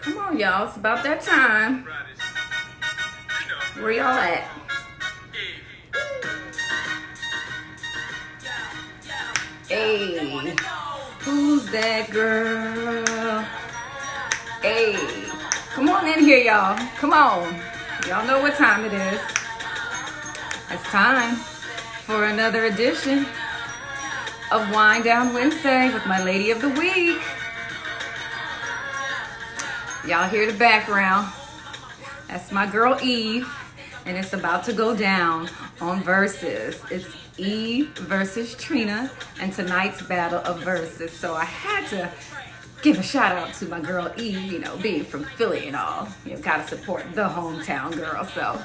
Come on, y'all. It's about that time. Where y'all at? Hey, who's that girl? Hey, come on in here, y'all. Come on. Y'all know what time it is. It's time for another edition of Wind Down Wednesday with my lady of the week. Y'all hear the background. That's my girl Eve, and it's about to go down on Versus. It's Eve versus Trina, and tonight's battle of Versus. So I had to give a shout out to my girl Eve, being from Philly and all. Gotta support the hometown girl. So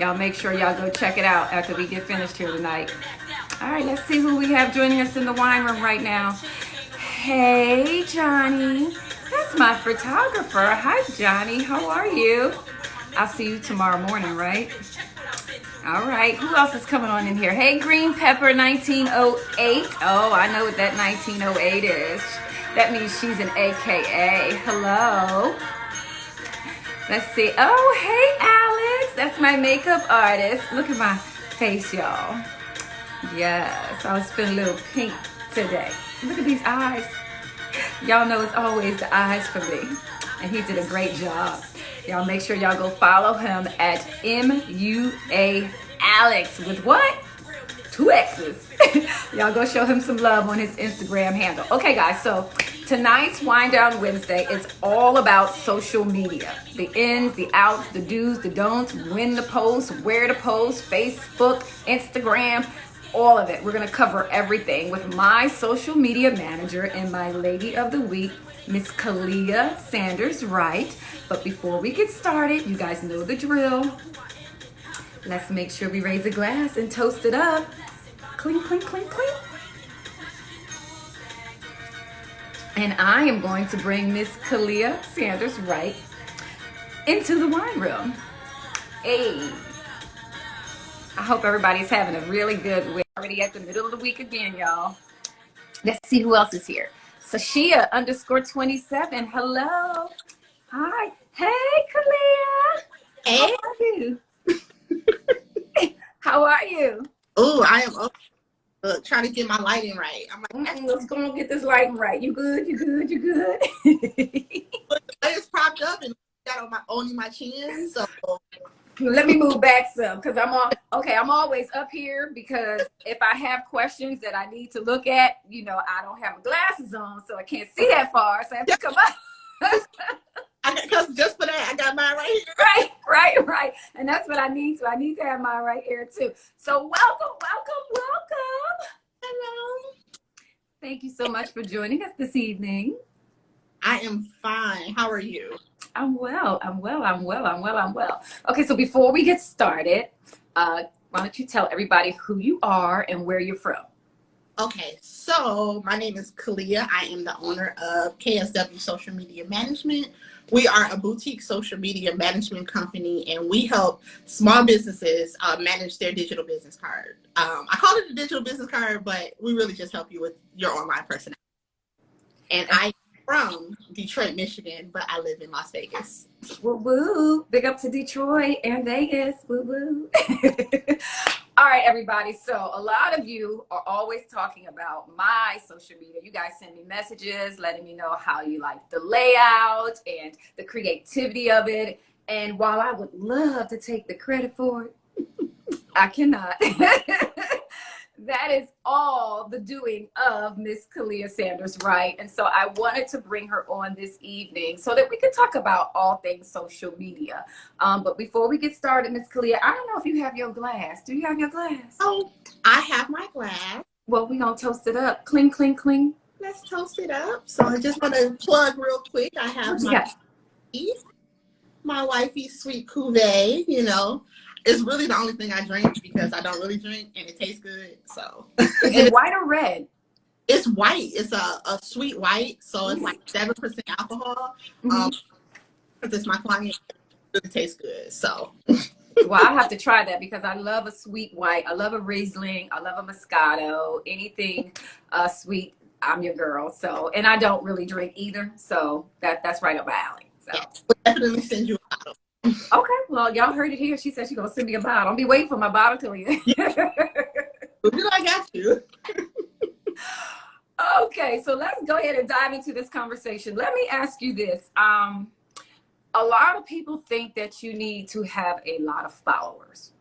y'all make sure y'all go check it out after we get finished here tonight. All right, let's see who we have joining us in the wine room right now. Hey, Johnny. That's my photographer. Hi, Johnny. How are you? I'll see you tomorrow morning, right? All right. Who else is coming on in here? Hey, Green Pepper 1908. Oh, I know what that 1908 is. That means she's an AKA. Hello. Let's see. Oh, hey, Alex. That's my makeup artist. Look at my face, y'all. Yes, I was feeling a little pink today. Look at these eyes. Y'all know it's always the eyes for me. And he did a great job. Y'all make sure y'all go follow him at MUA Alex with what? 2 X's. Y'all go show him some love on his Instagram handle. Okay, guys, so tonight's Wind Down Wednesday is all about social media. The ins, the outs, the do's, the don'ts, when to post, where to post, Facebook, Instagram, all of it. We're going to cover everything with my social media manager and my lady of the week, Miss Kalea Sanders-Wright. But before we get started, you guys know the drill. Let's make sure we raise a glass and toast it up. Clink, clink, clink, clink. And I am going to bring Miss Kalea Sanders-Wright into the wine room. Hey. I hope everybody's having a really good week. Already at the middle of the week again, y'all. Let's see who else is here. Sashia _27. Hello. Hi. Hey, Kalea. How Hey. are you? How are you? Oh, I am trying to get my lighting right. I'm like, let's go and get this lighting right. You good? You good? You good? the lights popped up and got on only my chin. So Let me move back some because I'm always up here because if I have questions that I need to look at, I don't have my glasses on, so I can't see that far. So I have to come up. because just for that, I got mine right here. Right. And that's what I need. So I need to have mine right here too. So welcome. Hello. Thank you so much for joining us this evening. I am fine. How are you? I'm well. Okay, so before we get started, why don't you tell everybody who you are and where you're from? Okay, so my name is Kalea. I am the owner of KSW Social Media Management. We are a boutique social media management company, and we help small businesses manage their digital business card. I call it a digital business card, but we really just help you with your online personality. And I'm from Detroit, Michigan, but I live in Las Vegas. Woo woo! Big up to Detroit and Vegas. Woo woo! All right, everybody. So a lot of you are always talking about my social media. You guys send me messages letting me know how you like the layout and the creativity of it. And while I would love to take the credit for it, I cannot. That is all the doing of Miss Kalea Sanders-Wright. And so I wanted to bring her on this evening so that we could talk about all things social media. But before we get started, Miss Kalea, I don't know if you have your glass. Do you have your glass? Oh, I have my glass. Well, we're going to toast it up. Cling, cling, cling. Let's toast it up. So I just want to plug real quick. I have my wifey's sweet cuvee, It's really the only thing I drink because I don't really drink and it tastes good. So is it white or red? It's white. It's a sweet white, so it's like 7% alcohol. Because it's my client, it really tastes good. So well, I have to try that because I love a sweet white. I love a Riesling. I love a Moscato. Anything sweet I'm your girl. So, and I don't really drink either. So that's right up my alley. So Yes, we'll definitely send you a bottle. okay, well, y'all heard it here. She said she's gonna send me a bottle. I'll be waiting for my bottle till you. I got you. Okay, so let's go ahead and dive into this conversation. Let me ask you this. A lot of people think that you need to have a lot of followers.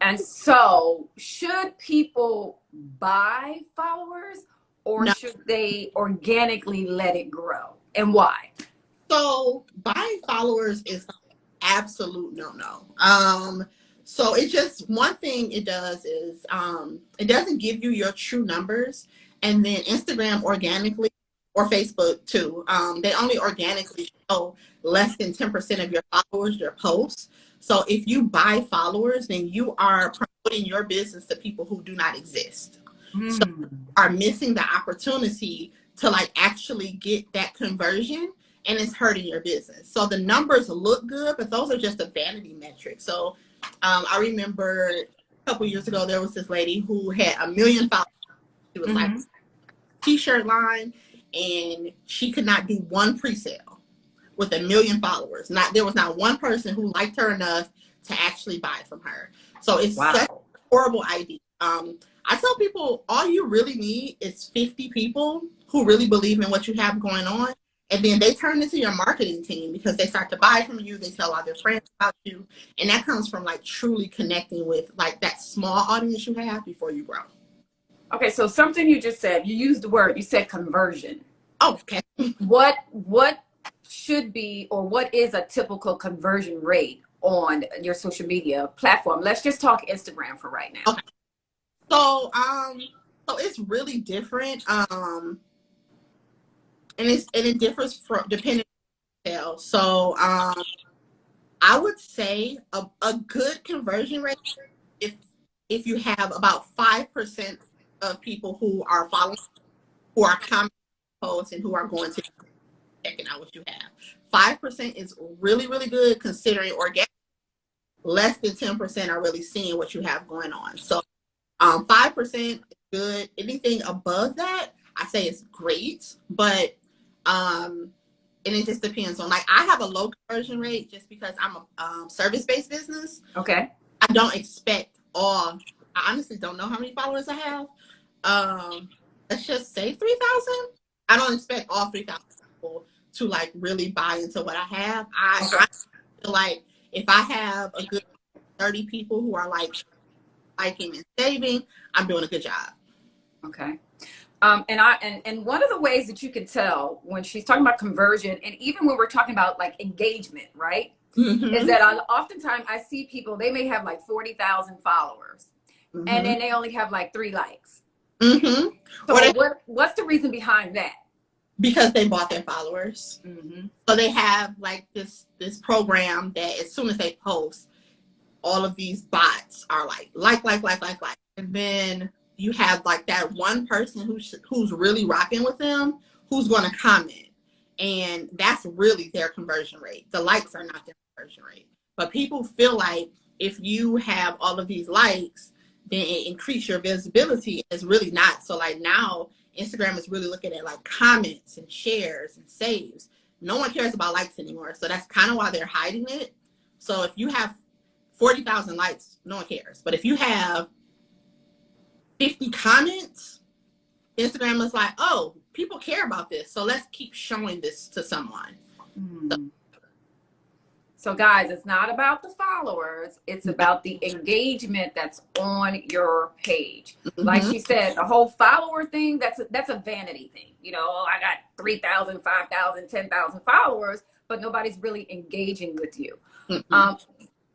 And so, should people buy followers or No. should they organically let it grow? And why? So buying followers is absolute no. So it just, one thing it does is it doesn't give you your true numbers, and then Instagram organically, or Facebook too, they only organically show less than 10% of your followers, your posts. So if you buy followers, then you are promoting your business to people who do not exist. So you are missing the opportunity to like actually get that conversion, and it's hurting your business. So the numbers look good, but those are just a vanity metric. So I remember a couple years ago, there was this lady who had 1 million followers. She was like t-shirt line, and she could not do one pre-sale with 1 million followers. There was not one person who liked her enough to actually buy from her. So it's such a horrible idea. I tell people all you really need is 50 people who really believe in what you have going on. And then they turn into your marketing team because they start to buy from you. They tell all their friends about you. And that comes from like truly connecting with like that small audience you have before you grow. Okay, so something you just said, you used the word, you said conversion. Oh, okay. What should be, or what is a typical conversion rate on your social media platform? Let's just talk Instagram for right now. Okay. So it's really different. And it differs from depending on sales. So I would say a good conversion rate, if you have about 5% of people who are following, who are commenting posts, and who are going to checking out what you have. 5% is really, really good considering organic. Less than 10% are really seeing what you have going on. So 5% is good. Anything above that, I say it's great, but and it just depends on, like, I have a low conversion rate just because I'm a service-based business. Okay. I don't expect I honestly don't know how many followers I have. Let's just say 3,000. I don't expect all 3,000 people to like really buy into what I have. I feel like if I have a good 30 people who are like liking and saving, I'm doing a good job. Okay. And one of the ways that you can tell when she's talking about conversion, and even when we're talking about like engagement, right? Is that oftentimes I see people, they may have like 40,000 followers, and then they only have like 3 likes. So what's the reason behind that? Because they bought their followers. So they have like this program that as soon as they post, all of these bots are like. And then you have like that one person who's really rocking with them, who's going to comment. And that's really their conversion rate. The likes are not their conversion rate. But people feel like if you have all of these likes, then it increase your visibility. It's really not. So like now Instagram is really looking at like comments and shares and saves. No one cares about likes anymore. So that's kind of why they're hiding it. So if you have 40,000 likes, no one cares. But if you have 50 comments, Instagram is like, oh, people care about this. So let's keep showing this to someone. So guys, it's not about the followers. It's about the engagement that's on your page. Like she said, the whole follower thing, that's a vanity thing. You know, I got 3,000, 5,000, 10,000 followers, but nobody's really engaging with you.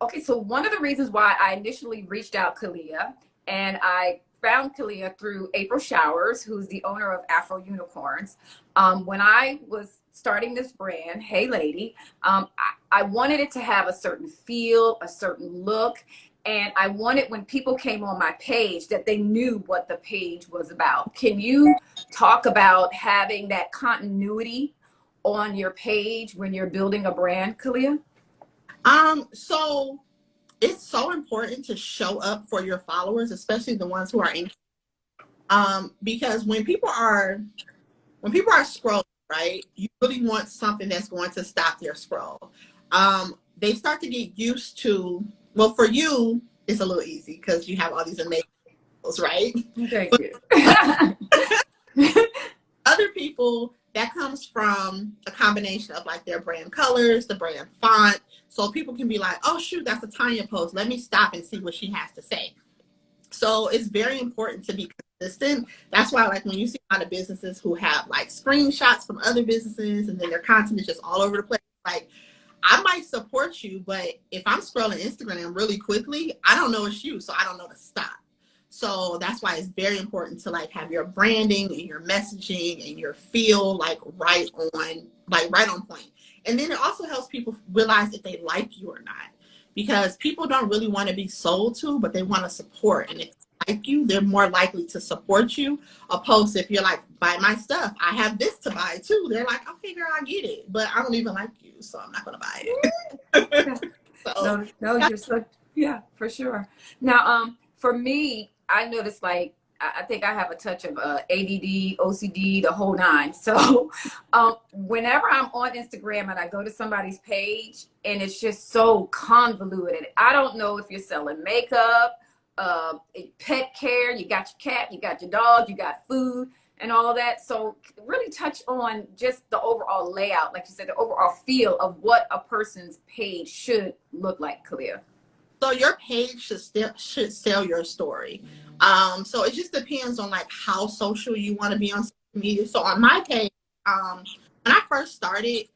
Okay, so one of the reasons why I initially reached out Kalea, and I found Kalea through April Showers, who's the owner of Afro Unicorns. When I was starting this brand, Hey Lady, I wanted it to have a certain feel, a certain look, and I wanted when people came on my page that they knew what the page was about. Can you talk about having that continuity on your page when you're building a brand, Kalea? So it's so important to show up for your followers, especially the ones who are in. Because when people are scrolling, right, you really want something that's going to stop their scroll. They start to get used to, well, for you, it's a little easy because you have all these amazing skills, right? Thank But you. other people, that comes from a combination of like their brand colors, the brand font. So people can be like, oh, shoot, that's a Tanya post. Let me stop and see what she has to say. So it's very important to be consistent. That's why, like, when you see a lot of businesses who have like screenshots from other businesses and then their content is just all over the place, like, I might support you, but if I'm scrolling Instagram really quickly, I don't know it's you, so I don't know to stop. So that's why it's very important to like have your branding and your messaging and your feel like right on point. And then it also helps people realize if they like you or not, because people don't really want to be sold to, but they want to support. And if they like you, they're more likely to support you, opposed to if you're like, buy my stuff, I have this to buy too. They're like, okay, girl, I get it, but I don't even like you, so I'm not gonna buy it. So No, you're so, yeah, for sure. Now, for me, I noticed like I think I have a touch of ADD, OCD, the whole nine. So, whenever I'm on Instagram and I go to somebody's page and it's just so convoluted, I don't know if you're selling makeup, pet care, you got your cat, you got your dog, you got food and all of that. So really touch on just the overall layout, like you said, the overall feel of what a person's page should look like, Kalea. So your page should sell your story. So it just depends on like how social you want to be on social media. So on my page, when I first started,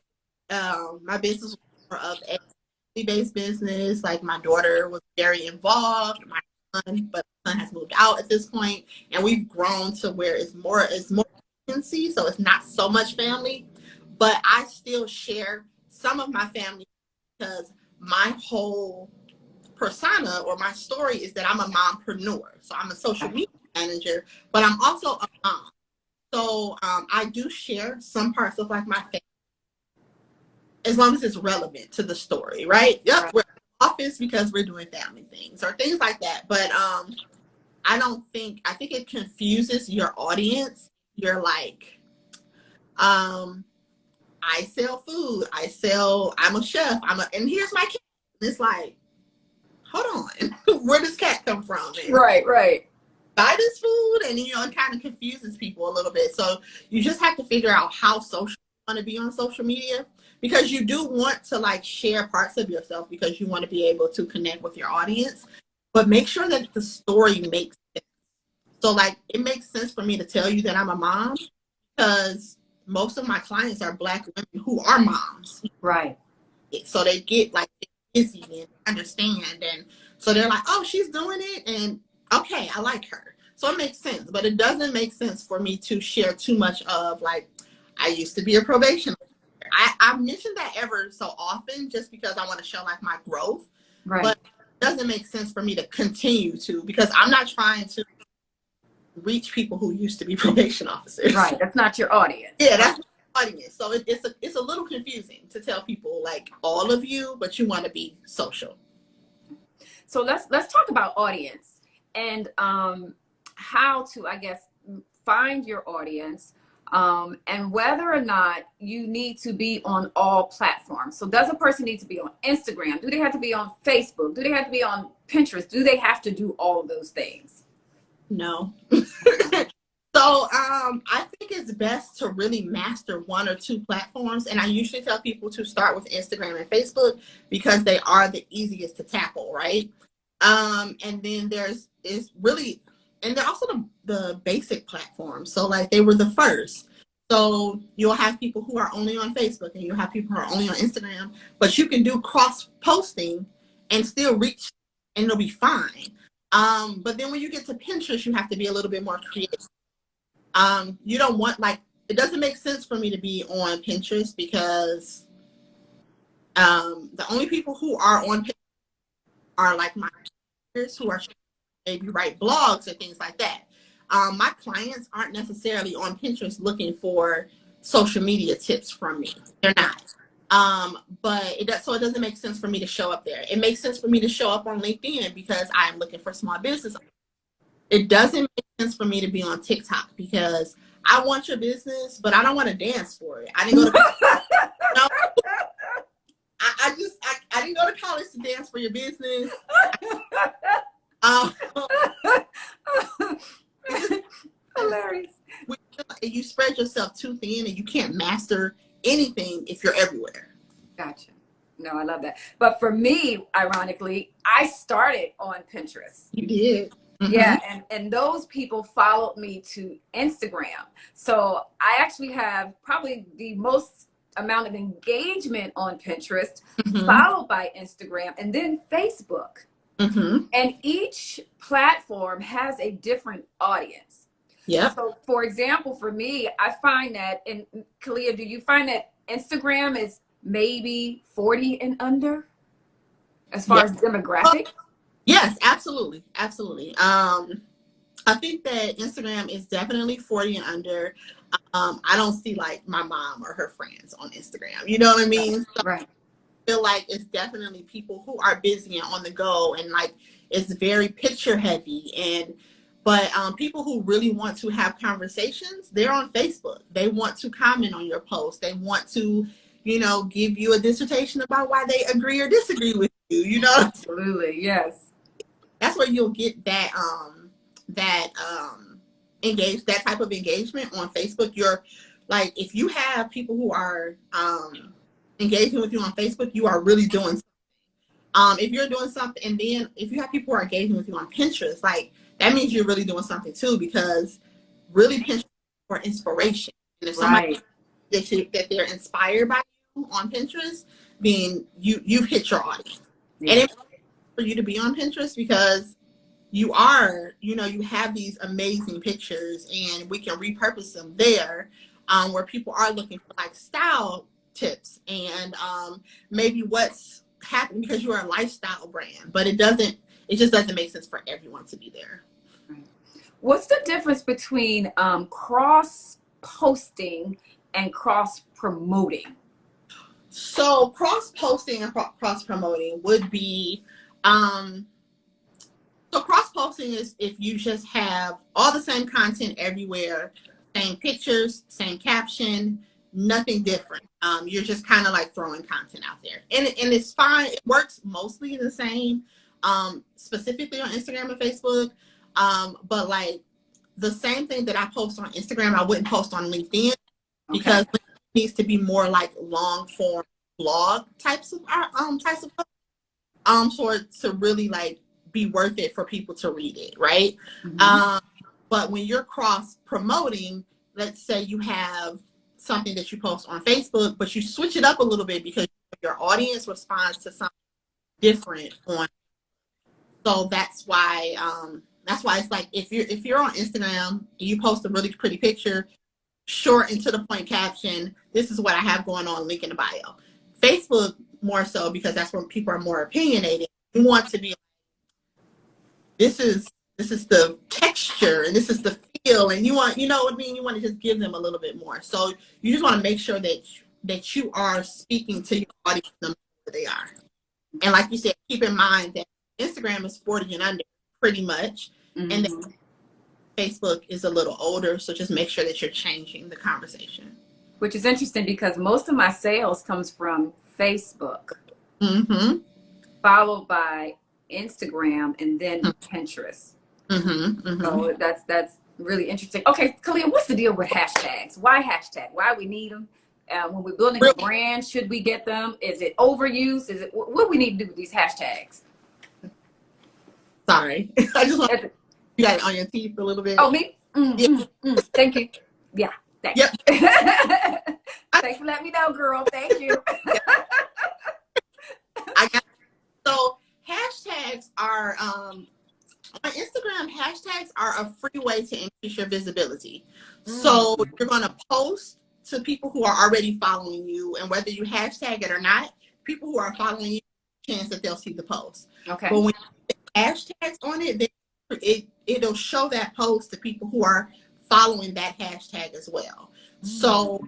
my business was more of a based business. Like my daughter was very involved, my son, but my son has moved out at this point, and we've grown to where it's more agency, so it's not so much family. But I still share some of my family because my whole persona or my story is that I'm a mompreneur. So I'm a social media manager, but I'm also a mom. So I do share some parts of like my family as long as it's relevant to the story, right? Yep, we're in the office because we're doing family things or things like that. But I think it confuses your audience. You're like, I sell food, I'm a chef, and here's my kid. It's like, hold on, where does cat come from? And Right. buy this food, and it kind of confuses people a little bit. So you just have to figure out how social you want to be on social media, because you do want to like share parts of yourself because you want to be able to connect with your audience, but make sure that the story makes sense. So like it makes sense for me to tell you that I'm a mom because most of my clients are Black women who are moms. Right. So they get like busy and understand, and so they're like, oh, she's doing it, and okay, I like her. So it makes sense, but it doesn't make sense for me to share too much of like, I used to be a probation officer. I mention that ever so often just because I want to show like my growth, Right. but it doesn't make sense for me to continue to, because I'm not trying to reach people who used to be probation officers. Right. That's not your audience. Yeah, that's my audience. So it's a little confusing to tell people like all of you, but you want to be social. So let's talk about audience and how to, I guess, find your audience, and whether or not you need to be on all platforms. So does a person need to be on Instagram? Do they have to be on Facebook? Do they have to be on Pinterest? Do they have to do all of those things? No. So I think it's best to really master one or two platforms. And I usually tell people to start with Instagram and Facebook because they are the easiest to tackle, right? And then and they're also the basic platforms. So like they were the first. So you'll have people who are only on Facebook and you'll have people who are only on Instagram, but you can do cross posting and still reach, and it'll be fine. But then when you get to Pinterest, you have to be a little bit more creative. You don't want it doesn't make sense for me to be on Pinterest because the only people who are on Pinterest are like my peers who are maybe write blogs or things like that. My clients aren't necessarily on Pinterest looking for social media tips from me. They're not. But it doesn't make sense for me to show up there. It makes sense for me to show up on LinkedIn because I'm looking for small business. It doesn't make sense for me to be on TikTok because I want your business, but I don't want to dance for it. I didn't go to no, I didn't go to college to dance for your business. Um, Hilarious. you spread yourself too thin, and you can't master anything if you're everywhere. Gotcha. No, I love that. But for me, ironically, I started on Pinterest. You did. Mm-hmm. Yeah, and those people followed me to Instagram. So I actually have probably the most amount of engagement on Pinterest, Mm-hmm. followed by Instagram, and then Facebook. Mm-hmm. And each platform has a different audience. Yeah. So, for example, for me, I find that, and Kalea, do you find that Instagram is maybe 40 and under as far as demographic? Yes, absolutely. Absolutely. I think that Instagram is definitely 40 and under. I don't see like my mom or her friends on Instagram. You know what I mean? So Right. I feel like it's definitely people who are busy and on the go, and like it's very picture heavy. But people who really want to have conversations, they're on Facebook. They want to comment on your post. They want to, give you a dissertation about why they agree or disagree with you. You know, Absolutely, yes. That's where you'll get that that type of engagement on Facebook. You're like, if you have people who are engaging with you on Facebook, you are really doing something. If you're doing something, and then if you have people who are engaging with you on Pinterest, like that means you're really doing something too, because really Pinterest is for inspiration. And if somebody that they're inspired by you on Pinterest, then you've hit your audience. Yeah. And it's for you to be on Pinterest because you are, you have these amazing pictures, and we can repurpose them there, where people are looking for like style tips and maybe what's happening, because you're a lifestyle brand, but it just doesn't make sense for everyone to be there. What's the difference between cross posting and cross promoting? So cross posting and cross promoting would be so cross-posting is if you just have all the same content everywhere, same pictures, same caption, nothing different. You're just kind of like throwing content out there. And it's fine. It works mostly the same, specifically on Instagram and Facebook. But like the same thing that I post on Instagram, I wouldn't post on LinkedIn, because it needs to be more like long-form blog types of for it to really like be worth it for people to read it, right? Mm-hmm. But when you're cross promoting, let's say you have something that you post on Facebook, but you switch it up a little bit because your audience responds to something different on. So that's why it's like if you're on Instagram and you post a really pretty picture, short and to the point caption, this is what I have going on, link in the bio. Facebook more so, because that's where people are more opinionated. You want to be, this is the texture and this is the feel, and you want, you want to just give them a little bit more. So you just want to make sure that you are speaking to your audience no matter where they are. And like you said, keep in mind that Instagram is 40 and under pretty much. Mm-hmm. And then Facebook is a little older. So just make sure that you're changing the conversation. Which is interesting because most of my sales comes from Facebook, mm-hmm. followed by Instagram, and then Pinterest. Mm-hmm. Mm-hmm. So that's really interesting. Okay, Kalea, what's the deal with hashtags? Why hashtag? Why we need them? When we're building a brand, should we get them? Is it overuse? Is it what do we need to do with these hashtags? Sorry, I just want you got it on your teeth a little bit. Oh, me? Thank you. Yeah. Thanks. Yep. Thanks for letting me know, girl. Thank you. So hashtags are on Instagram. Hashtags are a free way to increase your visibility. So you're going to post to people who are already following you, and whether you hashtag it or not, people who are following you, chance that they'll see the post. Okay. But when you put hashtags on it, then it'll show that post to people who are following that hashtag as well. So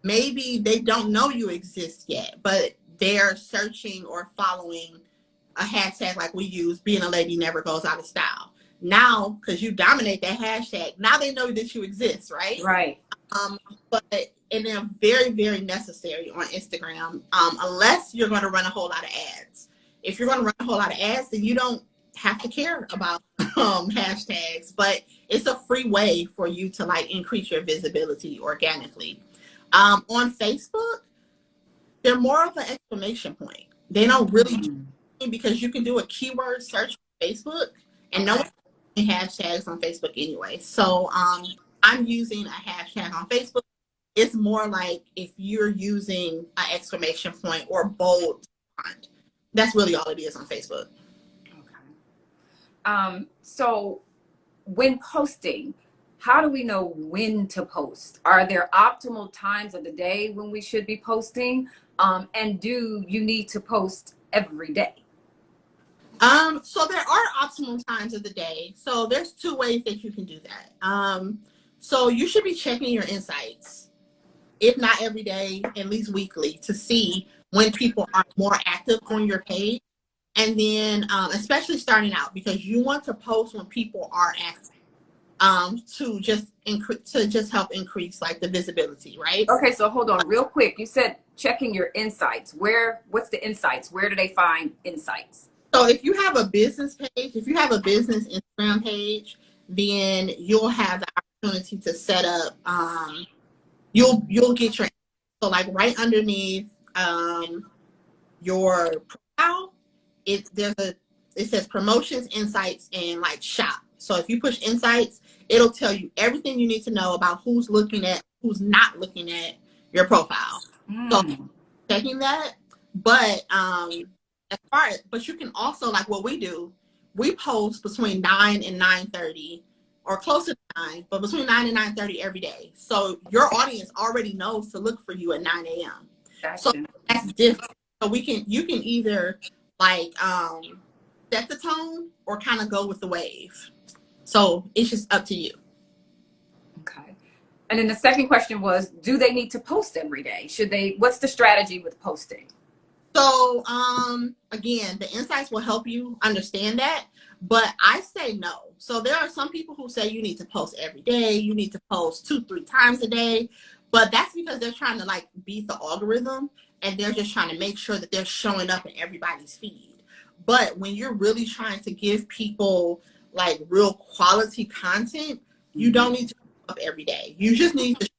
maybe they don't know you exist yet, but they're searching or following a hashtag like we use, being a lady never goes out of style. Now, because you dominate that hashtag, now they know that you exist, right? Right. But and they're very, very necessary on Instagram, unless you're going to run a whole lot of ads. If you're going to run a whole lot of ads, then you don't have to care about hashtags. But it's a free way for you to like increase your visibility organically. On Facebook, they're more of an exclamation point. They don't really, because you can do a keyword search on Facebook, and no one hashtags on Facebook anyway. So I'm using a hashtag on Facebook. It's more like if you're using an exclamation point or bold font. That's really all it is on Facebook. Okay. So when posting, how do we know when to post? Are there optimal times of the day when we should be posting? And do you need to post every day? So there are optimal times of the day. So there's two ways that you can do that. So you should be checking your insights, if not every day, at least weekly, to see when people are more active on your page. And then, especially starting out, because you want to post when people are active, to just help increase like the visibility, right? Okay, so hold on real quick. You said checking your insights. What's the insights? Where do they find insights? So if you have a business page, if you have a business Instagram page, then you'll have the opportunity to set up, you'll get your, so like right underneath your profile, it says promotions, insights, and like shop. So if you push insights, it'll tell you everything you need to know about who's not looking at your profile. So checking that, but but you can also, like what we do, we post between 9 and 9:30 or closer to 9, but between 9 and 9:30 every day. So your audience already knows to look for you at 9 a.m. Gotcha. So that's different. So you can either like set the tone or kind of go with the wave. So it's just up to you. Okay. And then the second question was, do they need to post every day? What's the strategy with posting? So again, the insights will help you understand that, but I say no. So there are some people who say you need to post every day, you need to post 2-3 times a day, but that's because they're trying to like beat the algorithm, and they're just trying to make sure that they're showing up in everybody's feed. But when you're really trying to give people like real quality content, you don't need to show up every day. You just need to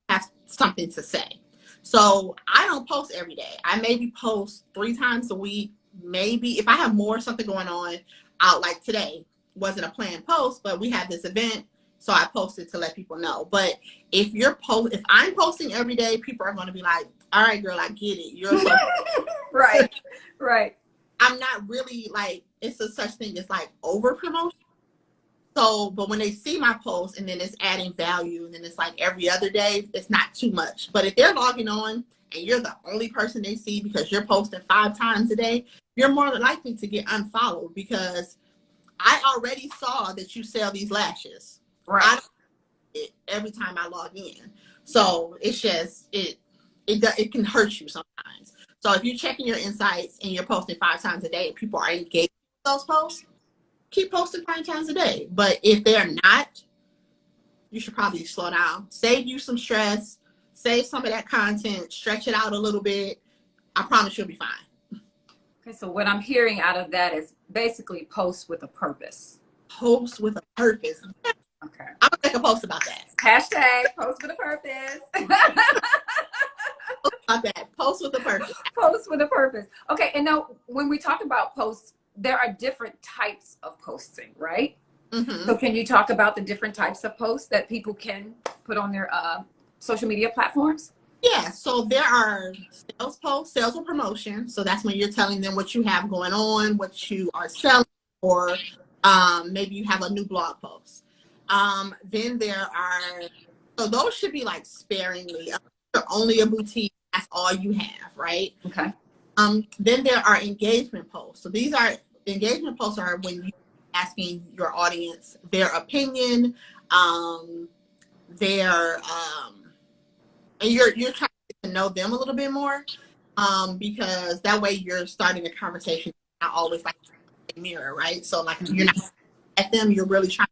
have something to say. So I don't post every day. I maybe post 3 times a week. Maybe if I have something going on, out like today wasn't a planned post, but we had this event, so I posted to let people know. But if I'm posting every day, people are going to be like, "All right, girl, I get it. You're so right, right." I'm not really like, it's a such thing as like over promotion. So, but when they see my post and then it's adding value, and then it's like every other day, it's not too much. But if they're logging on and you're the only person they see because you're posting 5 times a day, you're more likely to get unfollowed, because I already saw that you sell these lashes. Right. I don't it every time I log in. So it's just, it can hurt you sometimes. So if you're checking your insights and you're posting 5 times a day and people are engaged with those posts, keep posting 5 times a day. But if they're not, you should probably slow down. Save you some stress. Save some of that content. Stretch it out a little bit. I promise you'll be fine. Okay, so what I'm hearing out of that is basically post with a purpose. Post with a purpose. Okay. I'm going to make a post about that. Hashtag post with a purpose. About that. Post with a purpose. Post with a purpose. Okay, and now when we talk about posts, there are different types of posting, right? Mm-hmm. So can you talk about the different types of posts that people can put on their social media platforms? Yeah, so there are sales posts, sales or promotion. So that's when you're telling them what you have going on, what you are selling, or maybe you have a new blog post. Then there are, so those should be like sparingly. You're only a boutique, that's all you have, right? Okay. Then there are engagement posts. So engagement posts are when you're asking your audience their opinion, and you're trying to get to know them a little bit more, because that way you're starting a conversation, not always like a mirror, right? So like you're not at them, you're really trying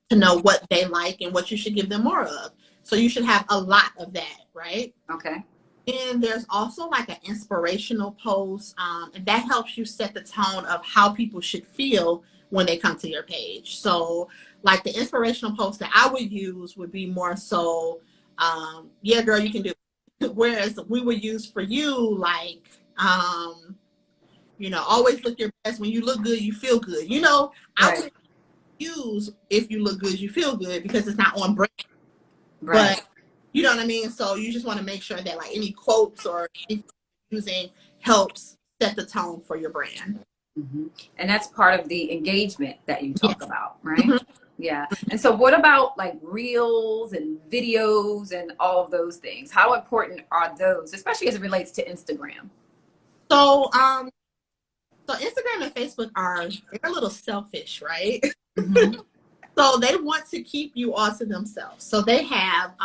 to know what they like and what you should give them more of. So you should have a lot of that, right? Okay. And there's also like an inspirational post, and that helps you set the tone of how people should feel when they come to your page. So like the inspirational post that I would use would be more so, yeah, girl, you can do it. Whereas we would use for you, like, you know, always look your best. When you look good, you feel good. You know, I would use if you look good, you feel good, because it's not on brand. Right. But you know what I mean? So you just want to make sure that like any quotes or anything you're using helps set the tone for your brand. Mm-hmm. And that's part of the engagement that you talk about, right? Mm-hmm. Yeah. And so what about like reels and videos and all of those things? How important are those, especially as it relates to Instagram? So, so Instagram and Facebook they're a little selfish, right? Mm-hmm. So they want to keep you all to themselves. So they have,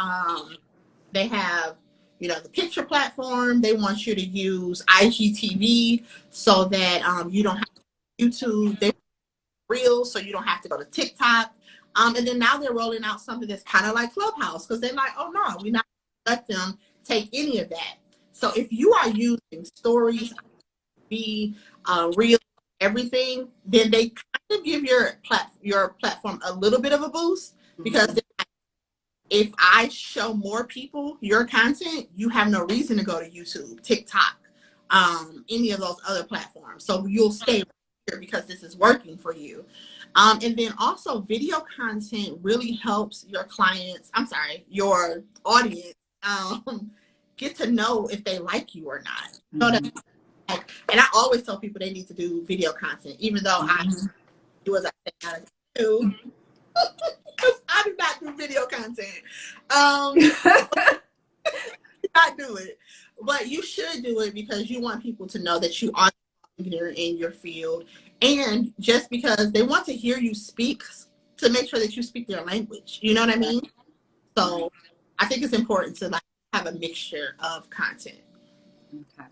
you know, the picture platform. They want you to use IGTV so that you don't have YouTube. They Reels, so you don't have to go to TikTok. And then now they're rolling out something that's kind of like Clubhouse, because they're like, oh no, we're not gonna let them take any of that. So if you are using stories, real, everything, then they kind of give your platform a little bit of a boost, because if I show more people your content, you have no reason to go to YouTube, TikTok, any of those other platforms. So you'll stay right here because this is working for you. And then also video content really helps your your audience get to know if they like you or not. So that, and I always tell people they need to do video content, even though I do as I say I do. I do not do video content. Not do it, but you should do it because you want people to know that you are a leader in your field, and just because they want to hear you speak, to make sure that you speak their language. You know what I mean? So I think it's important to like have a mixture of content. Okay.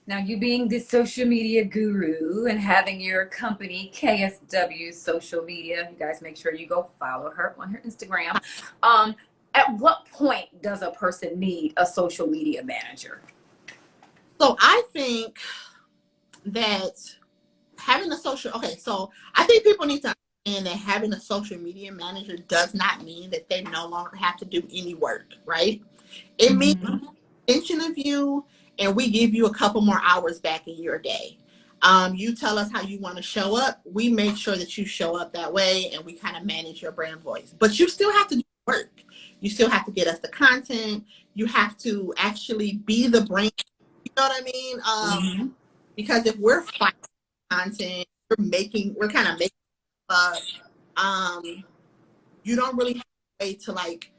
Now, you being the social media guru and having your company, KSW Social Media, you guys make sure you go follow her on her Instagram. At what point does a person need a social media manager? So I think that so I think people need to understand that having a social media manager does not mean that they no longer have to do any work, right? It means attention of you, and we give you a couple more hours back in your day. You tell us how you want to show up. We make sure that you show up that way, and we kind of manage your brand voice. But you still have to do work. You still have to get us the content. You have to actually be the brand. You know what I mean? Because if we're fighting content, we're kind of making you don't really have a way to like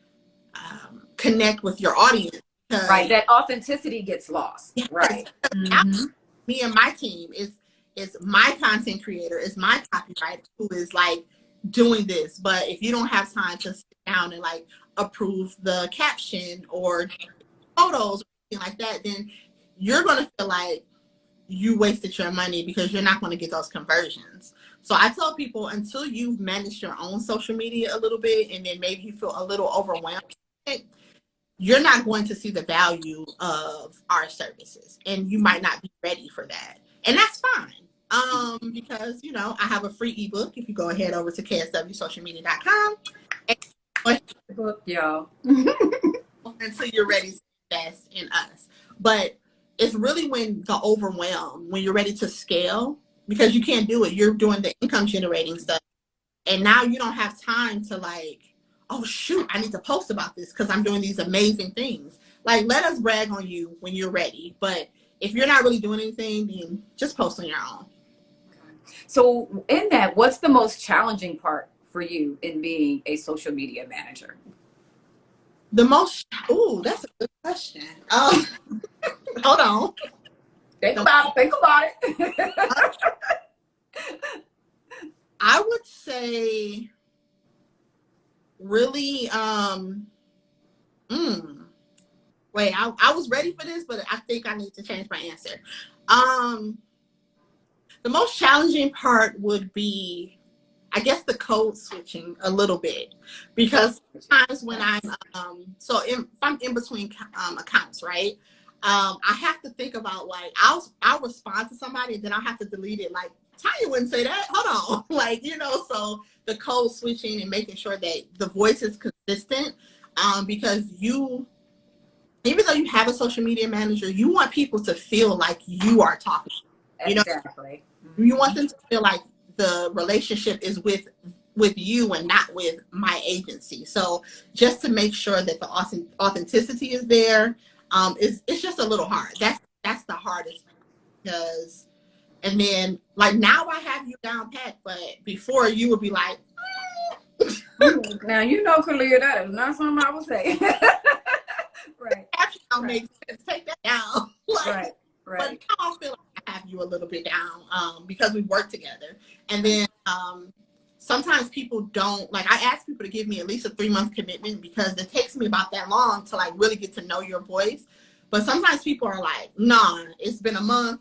connect with your audience. Right, that authenticity gets lost. Yes. Right. Me and my team is my content creator, is my copywriter who is like doing this. But if you don't have time to sit down and like approve the caption or photos or anything like that, then you're gonna feel like you wasted your money because you're not going to get those conversions. So I tell people, until you've managed your own social media a little bit, and then maybe you feel a little overwhelmed, you're not going to see the value of our services, and you might not be ready for that. And that's fine. Because, you know, I have a free ebook. If you go ahead over to kswsocialmedia.com and Book, y'all. until you're ready to invest in us. But it's really when you're ready to scale, because you can't do it. You're doing the income generating stuff. And now you don't have time to like, oh shoot, I need to post about this because I'm doing these amazing things. Like, let us brag on you when you're ready. But if you're not really doing anything, then just post on your own. So in that, what's the most challenging part for you in being a social media manager? That's a good question. Hold on. Think about it. I would say really, wait, I was ready for this, but I think I need to change my answer. The most challenging part would be I guess the code switching a little bit, because sometimes when I'm if I'm in between accounts, right? I have to think about, like, I'll respond to somebody and then I'll have to delete it. Like, Tanya wouldn't say that. Hold on. Like, so the code switching and making sure that the voice is consistent, because even though you have a social media manager, you want people to feel like you are talking. Exactly. You want them to feel like the relationship is with you and not with my agency. So just to make sure that the authenticity is there, it's just a little hard. That's the hardest, because, and then, like, now I have you down pat, but before you would be like, now Kalea, that is not something I would say. Right. Actually, don't make sense. Take that down. Right. But now I feel like I have you a little bit down, because we work together. And then sometimes people don't, like, I ask people to give me at least a 3-month commitment, because it takes me about that long to, like, really get to know your voice. But sometimes people are like, nah, it's been a month.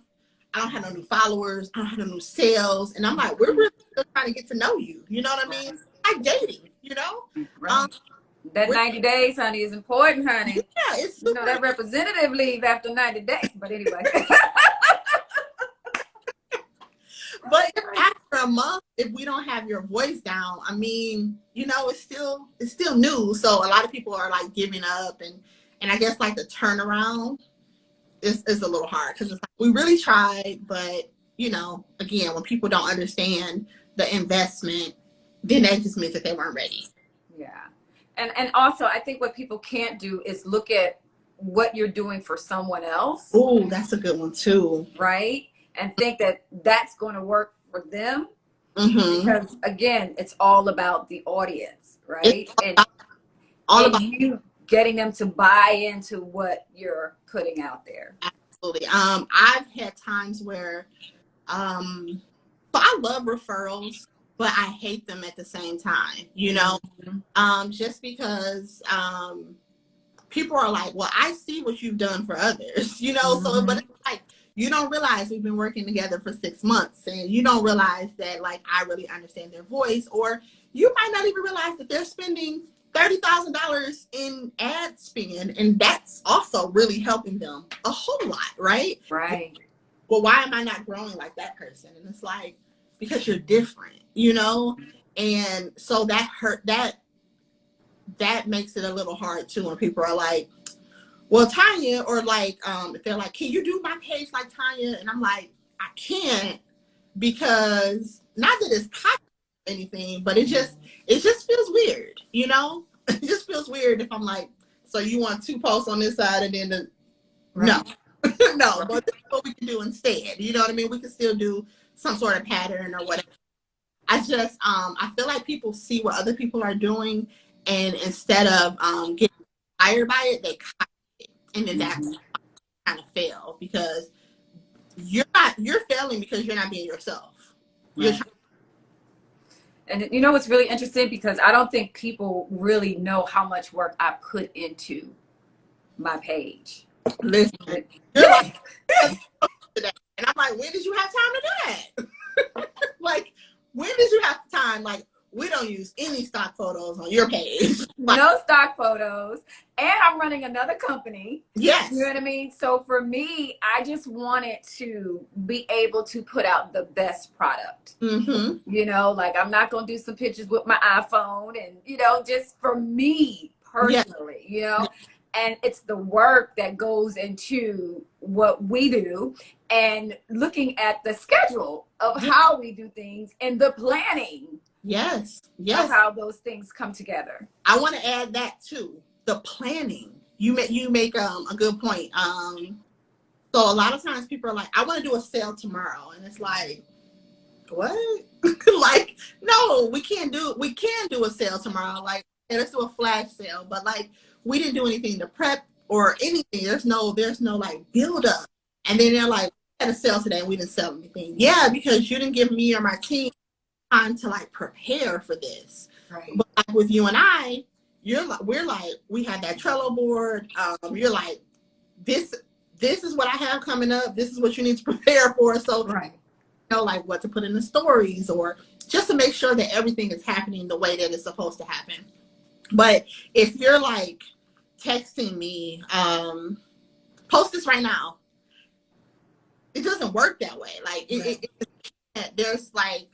I don't have no new followers. I don't have no new sales. And I'm like, we're really still trying to get to know you. You know what I mean? Like dating, Right. That 90 days, honey, is important, honey. Yeah, it's super. That representative leave after 90 days. But anyway. But after a month, if we don't have your voice down, I mean, it's still new. So a lot of people are, like, giving up, and I guess, like, the turnaround is a little hard, because it's like, we really tried, but again, when people don't understand the investment, then that just means that they weren't ready. Yeah. And also, I think what people can't do is look at what you're doing for someone else. Oh, that's a good one too. Right? And think that that's going to work for them. Mm-hmm. Because, again, it's all about the audience, right? It's all about you getting them to buy into what you're putting out there. Absolutely. I've had times where, so I love referrals, but I hate them at the same time, just because people are like, well, I see what you've done for others, Mm-hmm. So, but it's like, you don't realize we've been working together for 6 months, and you don't realize that, like, I really understand their voice, or you might not even realize that they're spending $30,000 in ad spend, and that's also really helping them a whole lot, right? Right. Well, why am I not growing like that person? And it's like, because you're different, and so that makes it a little hard too, when people are like, well, Tanya, or like, if they're like, can you do my page like Tanya? And I'm like, I can't, because not that it's copy or anything, but it just feels weird, It just feels weird if I'm like, so you want 2 posts on this side and then no, no, but this is what we can do instead. You know what I mean? We can still do some sort of pattern or whatever. I just, I feel like people see what other people are doing, and instead of getting inspired by it, they copy it, and then that's kind of fail, because you're failing because you're not being yourself. Right. And what's really interesting, because I don't think people really know how much work I put into my page. Listen, you're like, and I'm like, when did you have time to do that? Like, when did you have time? Like, we don't use any stock photos on your page. Like, no stock photos. And I'm running another company. Yes. You know what I mean? So for me, I just wanted to be able to put out the best product. Mm-hmm. Like, I'm not going to do some pictures with my iPhone, and, just for me personally, Yeah. And it's the work that goes into what we do, and looking at the schedule of how we do things, and the planning. Yes. Of how those things come together. I want to add that too. The planning. You make a good point. So a lot of times people are like, I want to do a sale tomorrow, and it's like, what? Like, no, we can do a sale tomorrow. Like, let's do a flash sale, but like, we didn't do anything to prep or anything. There's no like build up, and then they're like, we had a sale today and we didn't sell anything. Yeah, because you didn't give me or my team time to, like, prepare for this. Right. But like with you and I, we're like, we had that Trello board. You're like, this is what I have coming up. This is what you need to prepare for. So, right. Like, what to put in the stories, or just to make sure that everything is happening the way that it's supposed to happen. But if you're like texting me, post this right now, it doesn't work that way. Like there's like,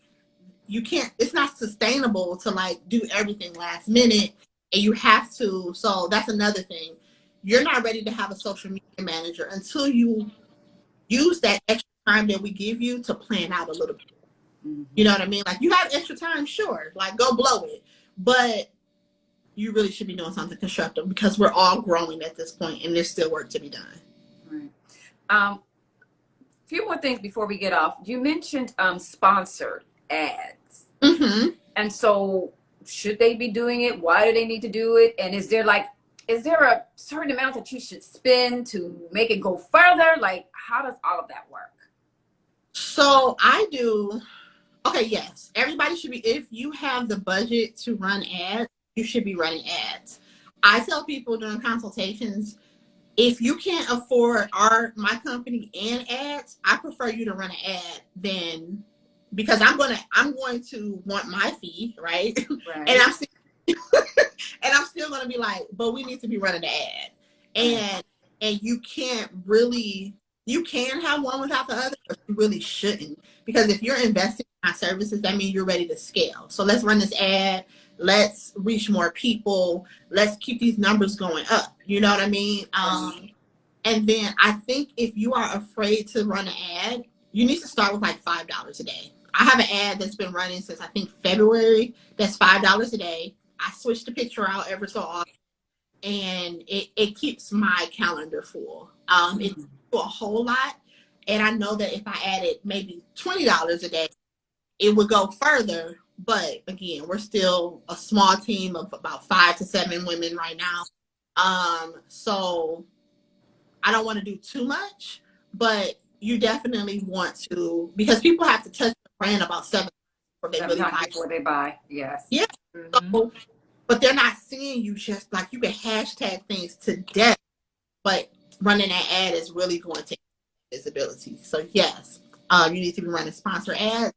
you can't, it's not sustainable to like do everything last minute, and you have to. So that's another thing. You're not ready to have a social media manager until you use that extra time that we give you to plan out a little bit. Mm-hmm. You know what I mean? Like, you have extra time, sure, like go blow it, but you really should be doing something constructive, because we're all growing at this point and there's still work to be done. Right. Few more things before we get off. You mentioned sponsored ads. Mm-hmm. And so should they be doing it? Why do they need to do it? And is there a certain amount that you should spend to make it go further? Like, how does all of that work? So okay, yes. Everybody should be, if you have the budget to run ads, you should be running ads. I tell people during consultations, if you can't afford my company and ads, I prefer you to run an ad than, because I'm going to want my fee, right? Right. And I'm still going to be like, but we need to be running an ad. And you can't really, you can have one without the other, but you really shouldn't. Because if you're investing in my services, that means you're ready to scale. So let's run this ad. Let's reach more people. Let's keep these numbers going up. You know what I mean? And then I think if you are afraid to run an ad, you need to start with like $5 a day. I have an ad that's been running since I think February. That's $5 a day. I switch the picture out every so often, and it keeps my calendar full. It's a whole lot. And I know that if I added maybe $20 a day, it would go further. But again, we're still a small team of about 5 to 7 women right now. So I don't want to do too much, but you definitely want to, because people have to touch the brand about 7 before they really buy. Before they buy, yes. Yeah. Mm-hmm. So, but they're not seeing you just like, you can hashtag things to death, but running an ad is really going to visibility. So yes, you need to be running sponsor ads.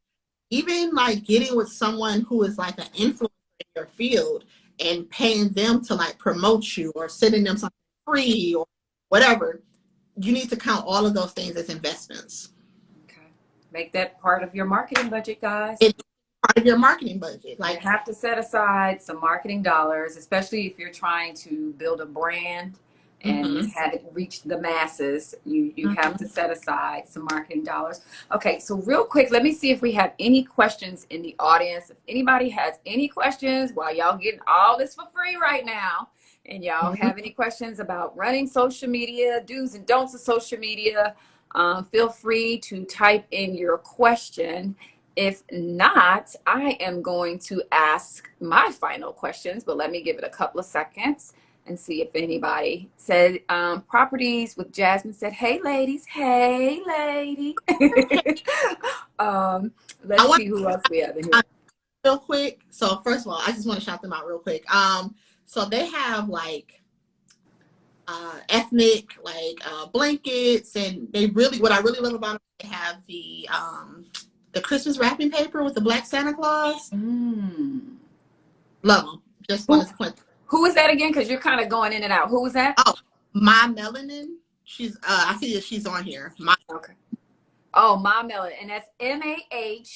Even like getting with someone who is like an influencer in your field and paying them to like promote you, or sending them something free or whatever. You need to count all of those things as investments. Okay. Make that part of your marketing budget, guys. It's part of your marketing budget. Like, you have to set aside some marketing dollars, especially if you're trying to build a brand and have it reach the masses. You have to set aside some marketing dollars. Okay, so real quick, let me see if we have any questions in the audience. If anybody has any questions while y'all getting all this for free right now, and y'all have any questions about running social media, do's and don'ts of social media, feel free to type in your question. If not, I am going to ask my final questions, but let me give it a couple of seconds and see if anybody said properties with Jasmine said, hey ladies, hey lady. Let's see who else we have in here. Real quick. So first of all, I just want to shout them out real quick. So they have like ethnic like blankets, and they really, what I really love about them, they have the Christmas wrapping paper with the black Santa Claus. Love them. Just want to point. Who is that again? Because you're kind of going in and out. Who was that? Oh, My Melanin. She's I see that she's on here. Okay. Oh, My Melanin, and that's MAHMELANIN.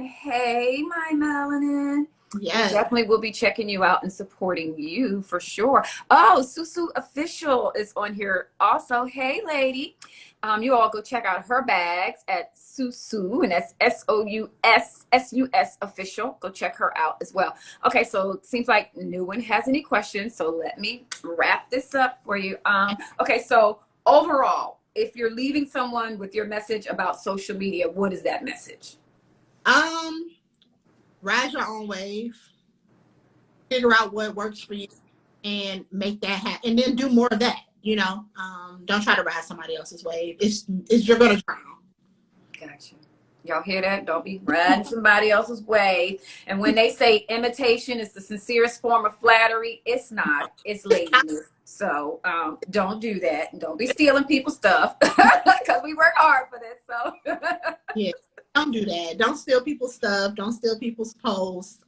Hey, My Melanin. Yes. Definitely will be checking you out and supporting you for sure. Oh, Susu Official is on here also. Hey, lady. You all go check out her bags at Susu, and that's SOUSSUS Official. Go check her out as well. Okay, so it seems like no one has any questions, so let me wrap this up for you. Okay, so overall, if you're leaving someone with your message about social media, what is that message? Ride your own wave, figure out what works for you, and make that happen, and then do more of that. You know, don't try to ride somebody else's wave. It's you're gonna drown. Gotcha. Y'all hear that? Don't be riding somebody else's wave. And when they say imitation is the sincerest form of flattery, it's not. It's laziness. So don't do that. Don't be stealing people's stuff, because we work hard for this. So yeah, Don't do that. Don't steal people's stuff. Don't steal people's posts.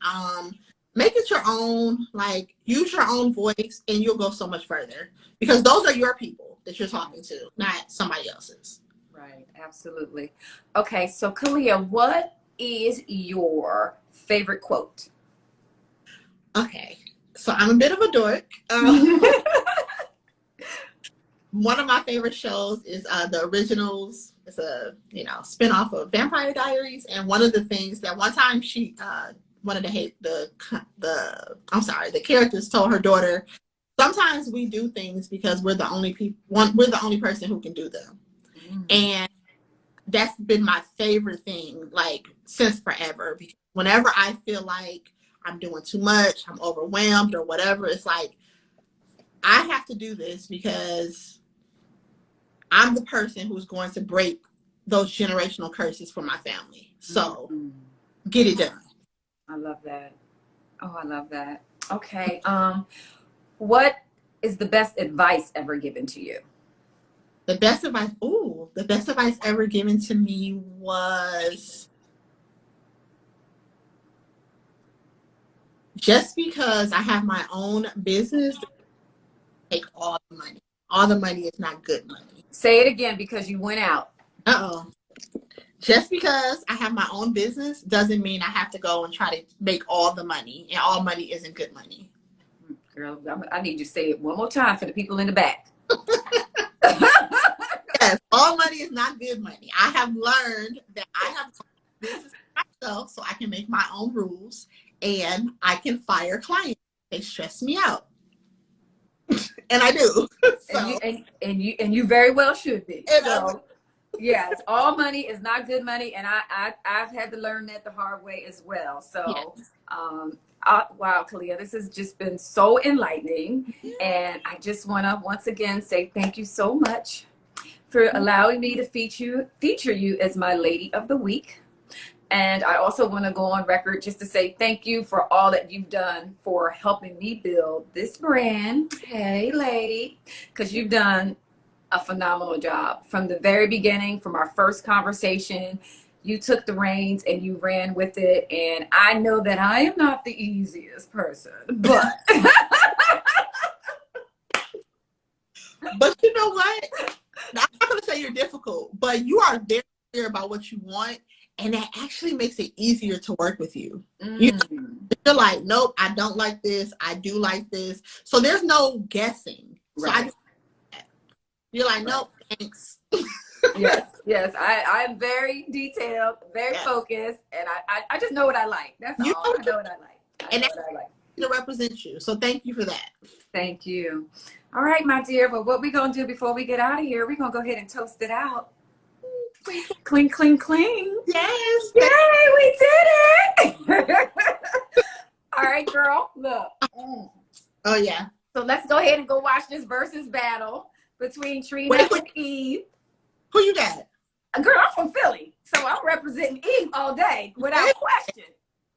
Make it your own. Like, use your own voice, and you'll go so much further because those are your people that you're talking to, not somebody else's. Right. Absolutely. Okay. So, Kalea, what is your favorite quote? Okay. So I'm a bit of a dork. One of my favorite shows is The Originals. It's a spinoff of Vampire Diaries, and one of the things that one time she one of the characters told her daughter, sometimes we do things because we're the only person who can do them. And that's been my favorite thing, like, since forever, because whenever I feel like I'm doing too much, I'm overwhelmed or whatever, it's like, I have to do this because I'm the person who's going to break those generational curses for my family. So get it done. I love that. Oh, I love that. Okay. What is the best advice ever given to you? The best advice ever given to me was, just because I have my own business, take all the money. All the money is not good money. Say it again, because you went out. Just because I have my own business doesn't mean I have to go and try to make all the money, and all money isn't good money. Girl, I need you to say it one more time for the people in the back. Yes, all money is not good money. I have learned that I have business myself, so I can make my own rules, and I can fire clients. They stress me out. And I do. So. And you very well should be. So, yes, all money is not good money, and I've had to learn that the hard way as well. So, yes. Wow, Kalea, this has just been so enlightening, and I just want to once again say thank you so much for allowing me to feature you as my Lady of the Week. And I also want to go on record just to say thank you for all that you've done for helping me build this brand. Hey, lady, because you've done a phenomenal job from the very beginning, from our first conversation. You took the reins and you ran with it. And I know that I am not the easiest person, but. But you know what? I'm not going to say you're difficult, but you are very clear about what you want. And that actually makes it easier to work with you. You're like, nope, I don't like this. I do like this. So there's no guessing. Right. So you're like, nope, thanks. Yes. I'm very detailed, very focused, and I just know what I like. That's all. I know what I like. And that's to represent you. So thank you for that. Thank you. All right, my dear. Well, what we're going to do before we get out of here, we're going to go ahead and toast it out. Cling, cling, cling. Yes. Yay, we did it. All right, girl, look. Oh, yeah. So let's go ahead and go watch this versus battle between Trina and Eve. Who you got? Girl, I'm from Philly, so I'm representing Eve all day without question.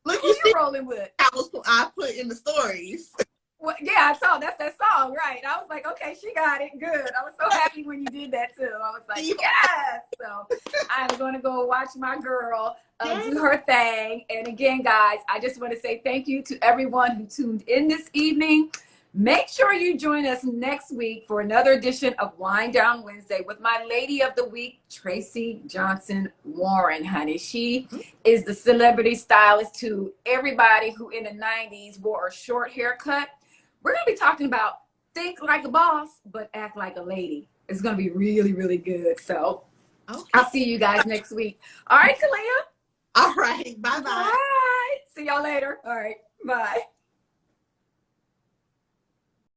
Look, who you rolling with? I put in the stories. Well, yeah, I saw that's that song, right? I was like, okay, she got it. Good. I was so happy when you did that too. I was like, yes. So I'm going to go watch my girl do her thing. And again, guys, I just want to say thank you to everyone who tuned in this evening. Make sure you join us next week for another edition of Wind Down Wednesday with my Lady of the Week, Tracy Johnson Warren, honey. She is the celebrity stylist to everybody who in the 90s wore a short haircut. We're going to be talking about think like a boss, but act like a lady. It's going to be really, really good. So I'll see you guys next week. All right, Kalea. All right. Bye-bye. Bye. See y'all later. All right. Bye.